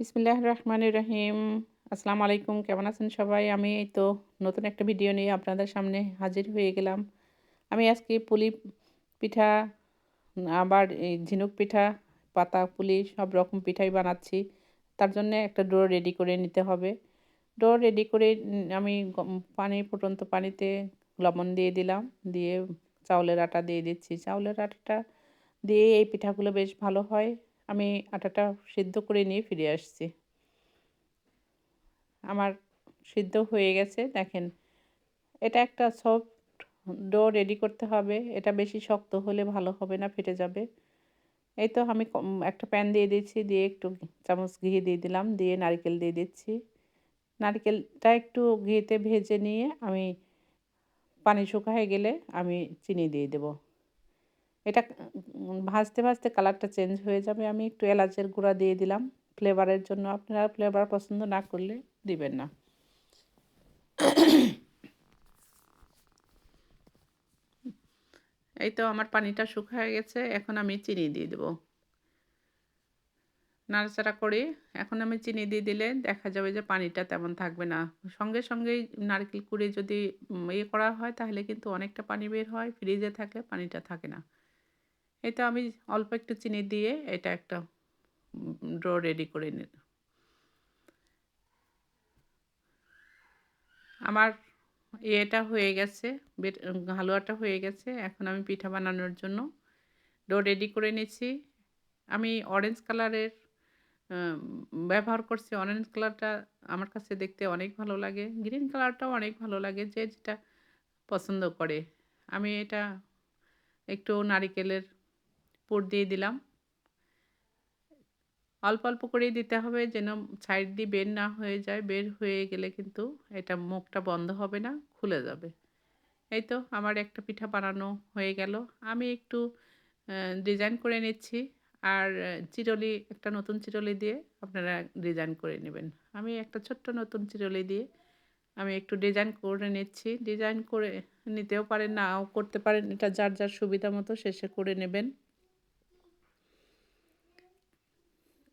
বিসমিল্লাহির রহমানির রহিম। আসসালামু আলাইকুম। কেমন আছেন সবাই? আমি এই তো নতুন একটা ভিডিও নিয়ে আপনাদের সামনে হাজির হয়ে গেলাম। আমি আজকে পুলি পিঠা, আবার এই ঝিনুক পিঠা, পাতা পুলি সব রকম পিঠাই বানাচ্ছি। তার জন্যে একটা ডো রেডি করে নিতে হবে। ডো রেডি করে আমি পানি ফুটন্ত পানিতে লবণ দিয়ে দিলাম। দিয়ে চাউলের আটা দিয়ে দিচ্ছি। চাউলের আটাটা দিয়ে এই পিঠাগুলো বেশ ভালো হয়। আমি আটাটা সিদ্ধ করে নিয়ে ফিরে আসছি। আমার সিদ্ধ হয়ে গেছে দেখেন। এটা একটা সফট ডো রেডি করতে হবে। এটা বেশি শক্ত হলে ভালো হবে না, ফেটে যাবে। এই তো আমি একটা প্যান দিয়ে দিচ্ছি, দিয়ে একটু চামচ ঘি দিয়ে দিলাম, দিয়ে নারকেল দিয়ে দিচ্ছি। নারকেলটা একটু ঘিতে ভেজে নিয়ে আমি পানি শুকায় গেলে আমি চিনি দিয়ে দেব। এটা ভাজতে, ভাজতে কালারটা চেঞ্জ হয়ে যাবে। আমি একটু এলাচের গুঁড়া দিয়ে দিলাম ফ্লেভারের জন্য। আপনারা ফ্লেভার পছন্দ না করলে দিবেন না। এই তো আমার পানিটা শুকায় গেছে। এখন আমি চিনি দিয়ে দেব। নাড়াচাড়া করে এখন আমি চিনি দিয়ে দিলে দেখা যাবে যে পানিটা তেমন থাকবে না। সঙ্গে সঙ্গেই নারকেল কুড়ি যদি ইয়ে করা হয় তাহলে কিন্তু অনেকটা পানি বের হয়। ফ্রিজে থাকলে পানিটা থাকে না। এই তো আমি অল্প একটু চিনি দিয়ে এটা একটা ডো রেডি করে নিলাম। আমার ইয়েটা হয়ে গেছে, হালুয়াটা হয়ে গেছে। এখন আমি পিঠা বানানোর জন্য ডো রেডি করে নিচ্ছি। আমি অরেঞ্জ কালারের আম ব্যবহার করছি। অরেঞ্জ কালারটা আমার কাছে দেখতে অনেক ভালো লাগে। গ্রিন কালারটাও অনেক ভালো লাগে, যে যেটা পছন্দ করে। আমি এটা একটু নারিকেলের পুর দিয়ে দিলাম। অল্প, অল্প করেই দিতে হবে যেন সাইড দিয়ে বের না হয়ে যায়। বের হয়ে গেলে কিন্তু এটা মুখটা বন্ধ হবে না, খুলে যাবে। এই তো আমার একটা পিঠা বানানো হয়ে গেল। আমি একটু ডিজাইন করে নিচ্ছি। আর চিরুনি, একটা নতুন চিরুনি দিয়ে আপনারা ডিজাইন করে নেবেন। আমি একটা ছোট্ট নতুন চিরুনি দিয়ে আমি একটু ডিজাইন করে নিচ্ছি। ডিজাইন করে নিতেও পারেন, নাও করতে পারেন। এটা যার, যার সুবিধা মতো শেষে করে নেবেন।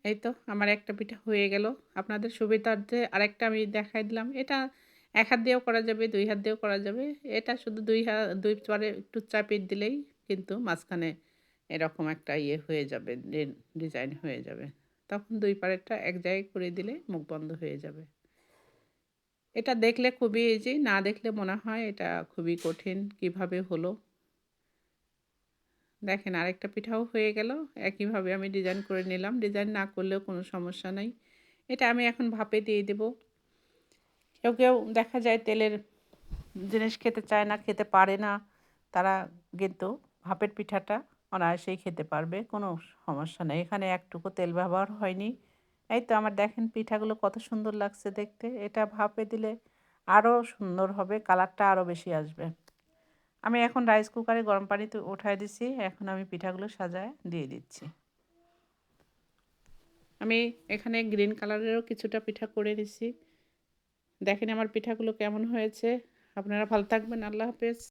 এই তো আমার একটা পিঠা হয়ে গেল। আপনাদের সুবিধার্থে আরেকটা আমি দেখাই দিলাম। এটা ১ হাত দিয়েও করা যাবে, ২ হাত দিয়েও করা যাবে। এটা শুধু ২ পারে একটু চাপিয়ে দিলেই কিন্তু মাঝখানে এরকম একটা ইয়ে হয়ে যাবে, ডিজাইন হয়ে যাবে। তখন ২ পারেরটা এক জায়গায় করে দিলে মুখ বন্ধ হয়ে যাবে। এটা দেখলে খুবই ইজি, না দেখলে মনে হয় এটা খুবই কঠিন। কিভাবে হলো? দেখেন আরেকটা পিঠাও হয়ে গেল। একইভাবে আমি ডিজাইন করে নিলাম। ডিজাইন না করলেও কোনো সমস্যা নাই। এটা আমি এখন ভাপে দিয়ে দেব। কেউ, কেউ দেখা যায় তেলের জিনিস খেতে চায় না, খেতে পারে না। তারা কিন্তু ভাপের পিঠাটা অনায়াসেই খেতে পারবে। কোনো সমস্যা নেই। এখানে একটুকু তেল ব্যবহার হয়নি। এই তো আমার দেখেন পিঠাগুলো কত সুন্দর লাগছে দেখতে। এটা ভাপে দিলে আরও সুন্দর হবে, কালারটা আরও বেশি আসবে। আমি এখন রাইস কুকারে গরম পানিতে উঠায় দিছি। এখন আমি পিঠাগুলো সাজায় দিয়ে দিচ্ছি। আমি এখানে গ্রিন কালারেরও কিছুটা পিঠা করে নিছি। দেখেন আমার পিঠাগুলো কেমন হয়েছে। আপনারা ভালো থাকবেন। আল্লাহ হাফেজ।